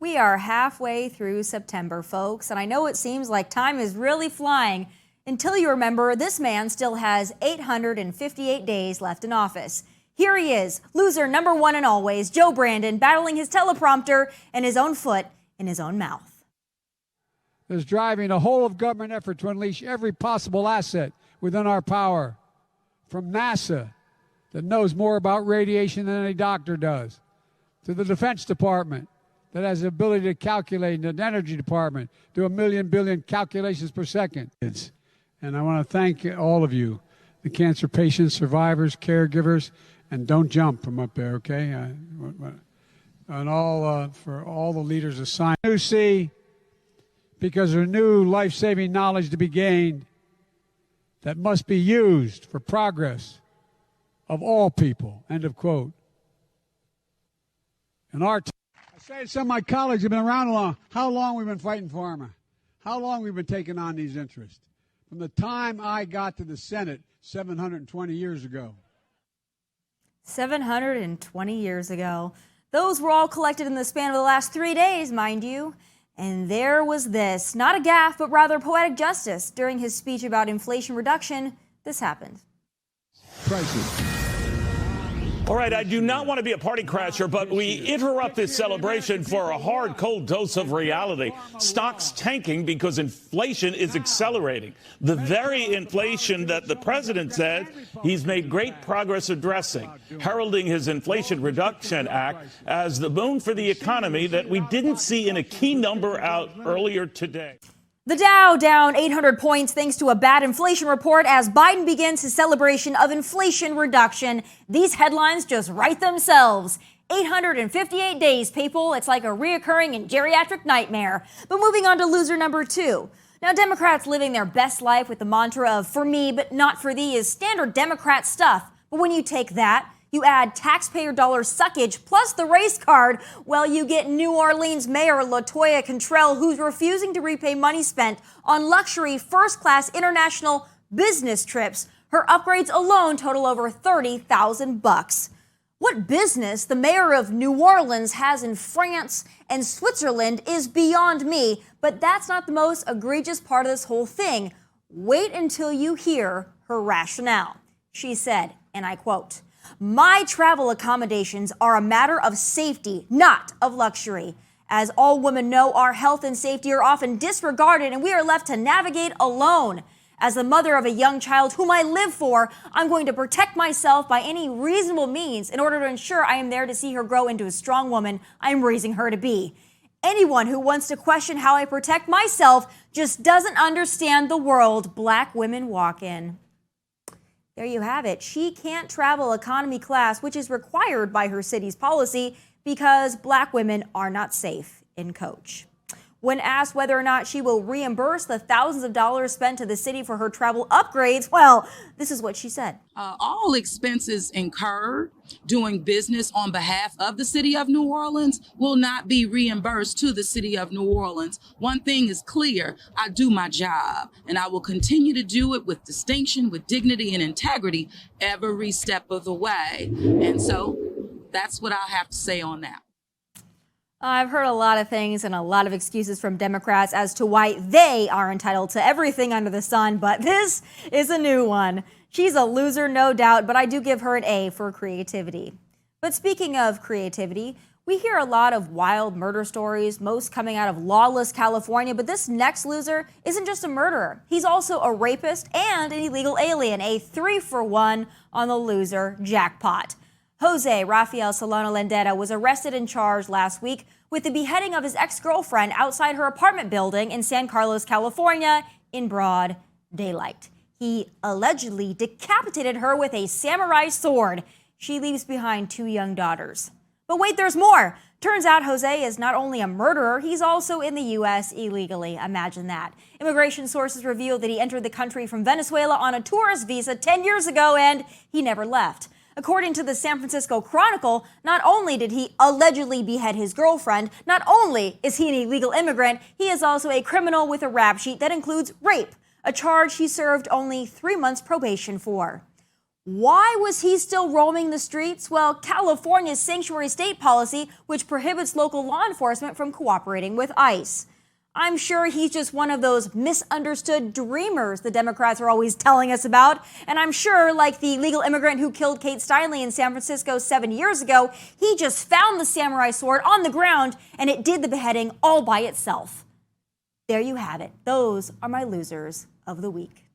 We are halfway through September, folks, and I know it seems like time is really flying until you remember this man still has 858 days left in office. Here he is, loser number one and always, Joe Brandon, battling his teleprompter and his own foot in his own mouth. Is driving a whole of government effort to unleash every possible asset within our power, from NASA, that knows more about radiation than any doctor does, to the Defense Department, that has the ability to calculate, and the Energy Department, do 1 billion calculations per second. And I want to thank all of you, the cancer patients, survivors, caregivers, and don't jump from up there, okay? And all for all the leaders assigned. You see, because there's new life-saving knowledge to be gained that must be used for progress of all people, end of quote. In our time, I say to some of my colleagues have been around how long we've been fighting pharma, how long we've been taking on these interests. From the time I got to the Senate 720 years ago. 720 years ago. Those were all collected in the span of the last 3 days, mind you. And there was this, not a gaffe, but rather poetic justice. During his speech about inflation reduction, this happened. Prices. All right, I do not want to be a party crasher, but we interrupt this celebration for a hard, cold dose of reality. Stocks tanking because inflation is accelerating. The very inflation that the president said he's made great progress addressing, heralding his Inflation Reduction Act as the boon for the economy that we didn't see in a key number out earlier today. The Dow down 800 points thanks to a bad inflation report as Biden begins his celebration of inflation reduction. These headlines just write themselves. 858 days, people. It's like a reoccurring and geriatric nightmare. But moving on to loser number two. Now, Democrats living their best life with the mantra of for me, but not for thee is standard Democrat stuff. But when you take that, you add taxpayer dollar suckage plus the race card, well, you get New Orleans Mayor LaToya Cantrell, who's refusing to repay money spent on luxury first-class international business trips. Her upgrades alone total over $30,000. What business the mayor of New Orleans has in France and Switzerland is beyond me, but that's not the most egregious part of this whole thing. Wait until you hear her rationale. She said, and I quote, "My travel accommodations are a matter of safety, not of luxury. As all women know, our health and safety are often disregarded and we are left to navigate alone. As the mother of a young child whom I live for, I'm going to protect myself by any reasonable means in order to ensure I am there to see her grow into a strong woman I'm raising her to be. Anyone who wants to question how I protect myself just doesn't understand the world black women walk in." There you have it. She can't travel economy class, which is required by her city's policy because black women are not safe in coach. When asked whether or not she will reimburse the thousands of dollars spent to the city for her travel upgrades, well, this is what she said. All expenses incurred doing business on behalf of the city of New Orleans will not be reimbursed to the city of New Orleans. One thing is clear, I do my job, and I will continue to do it with distinction, with dignity and integrity every step of the way. And so that's what I'll have to say on that. I've heard a lot of things and a lot of excuses from Democrats as to why they are entitled to everything under the sun, but this is a new one. She's a loser, no doubt, but I do give her an A for creativity. But speaking of creativity, we hear a lot of wild murder stories, most coming out of lawless California, but this next loser isn't just a murderer. He's also a rapist and an illegal alien, a 3-for-1 on the loser jackpot. Jose Rafael Solano Lendera was arrested and charged last week with the beheading of his ex-girlfriend outside her apartment building in San Carlos, California, in broad daylight. He allegedly decapitated her with a samurai sword. She leaves behind 2 young daughters. But wait, there's more. Turns out Jose is not only a murderer, he's also in the U.S. illegally. Imagine that. Immigration sources revealed that he entered the country from Venezuela on a tourist visa 10 years ago, and he never left. According to the San Francisco Chronicle, not only did he allegedly behead his girlfriend, not only is he an illegal immigrant, he is also a criminal with a rap sheet that includes rape, a charge he served only 3 months probation for. Why was he still roaming the streets? Well, California's sanctuary state policy, which prohibits local law enforcement from cooperating with ICE. I'm sure he's just one of those misunderstood dreamers the Democrats are always telling us about. And I'm sure, like the legal immigrant who killed Kate Steinle in San Francisco 7 years ago, he just found the samurai sword on the ground and it did the beheading all by itself. There you have it. Those are my losers of the week.